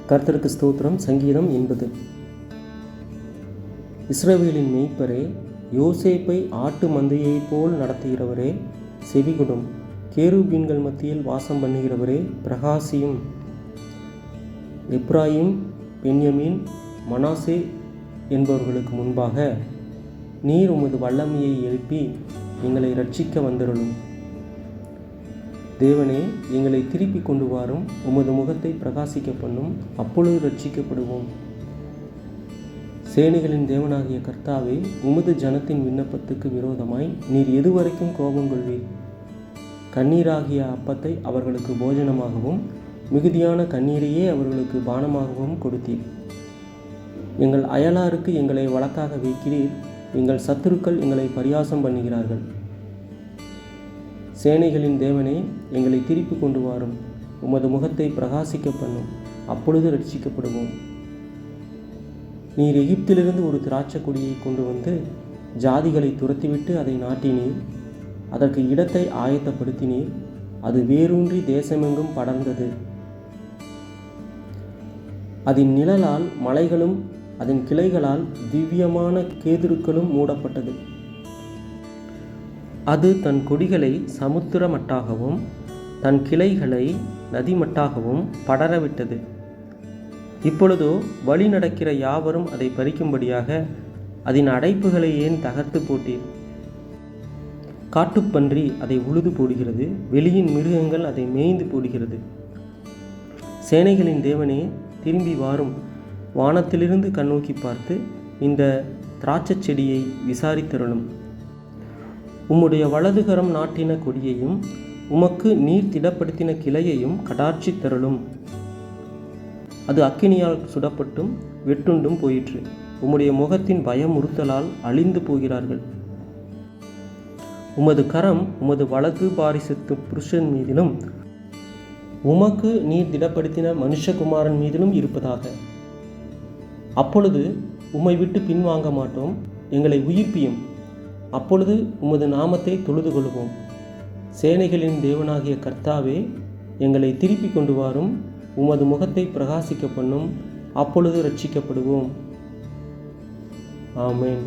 கர்த்தருக்கு ஸ்தோத்திரம். சங்கீதம் 80. இஸ்ரவேலின் மேய்ப்பரே, யோசேப்பை ஆட்டு மந்தையைப் போல் நடத்துகிறவரே, செவிகொடும். கேருபீன்கள் மத்தியில் வாசம் பண்ணுகிறவரே, பிரகாசியும். எப்ராயிம், பென்யமீன், மனாசே என்பவர்களுக்கு முன்பாக நீர் உமது வல்லமையை எழுப்பி எங்களை இரட்சிக்க வந்தருளும். தேவனே, எங்களை திருப்பி கொண்டு வாரும். உமது முகத்தை பிரகாசிக்க பண்ணும், அப்பொழுது ரட்சிக்கப்படுவோம். சேனைகளின் தேவனாகிய கர்த்தாவே, உமது ஜனத்தின் விண்ணப்பத்துக்கு விரோதமாய் நீர் எதுவரைக்கும் கோபம் கொள்வீர்? கண்ணீராகிய அப்பத்தை அவர்களுக்கு போஜனமாகவும் மிகுதியான கண்ணீரையே அவர்களுக்கு பானமாகவும் கொடுத்தீர். எங்கள் அயலாருக்கு எங்களை வழக்காக வைக்கிறீர். எங்கள் சத்துருக்கள் எங்களை பரியாசம் பண்ணுகிறார்கள். சேனைகளின் தேவனே, எங்களை திருப்பி கொண்டு வாரும். உமது முகத்தை பிரகாசிக்க பண்ணும், அப்பொழுது ரட்சிக்கப்படுவோம். நீர் எகிப்திலிருந்து ஒரு திராட்சை கொடியை கொண்டு வந்து ஜாதிகளை துரத்திவிட்டு அதை நாட்டினீர். அதற்கு இடத்தை ஆயத்தப்படுத்தினீர். அது வேரூன்றி தேசமெங்கும் படர்ந்தது. அதன் நிழலால் மலைகளும் அதன் கிளைகளால் திவ்யமான கேதுருக்களும் மூடப்பட்டது. அது தன் கொடிகளை சமுத்திர மட்டாகவும் தன் கிளைகளை நதிமட்டாகவும் படரவிட்டது. இப்பொழுதோ வழி நடக்கிற யாவரும் அதை பறிக்கும்படியாக அதன் அடைப்புகளை ஏன் தகர்த்து போட்டீர்? காட்டுப்பன்றி அதை உழுது போடுகிறது, வெளியின் மிருகங்கள் அதை மேய்ந்து போடுகிறது. சேனைகளின் தேவனே, திரும்பி வாரும். வானத்திலிருந்து கண்ணோக்கி பார்த்து இந்த திராட்சை செடியை விசாரித்தருளும். உம்முடைய வலதுகரம் நாட்டின கொடியையும் உமக்கு நீர் திடப்படுத்தின கிளையையும் கடாட்சி தருளும். அது அக்கினியால் சுடப்பட்டும் வெட்டுண்டும் போயிற்று. உம்முடைய முகத்தின் பயமுறுத்தலால் அழிந்து போகிறார்கள். உமது கரம் உமது வலது பாரிசத்து புருஷன் மீதிலும் உமக்கு நீர் திடப்படுத்தின மனுஷகுமாரன் மீதிலும் இருப்பதாக. அப்பொழுது உம்மை விட்டு பின்வாங்க மாட்டோம். எங்களை உயிர்ப்பியும். அப்பொழுது உமது நாமத்தை தொழுது கொள்வோம். சேனைகளின் தேவனாகிய கர்த்தாவே, எங்களை திருப்பி கொண்டு வாரும். உமது முகத்தை பிரகாசிக்க பண்ணும், அப்பொழுது ரட்சிக்கப்படுவோம். ஆமென்.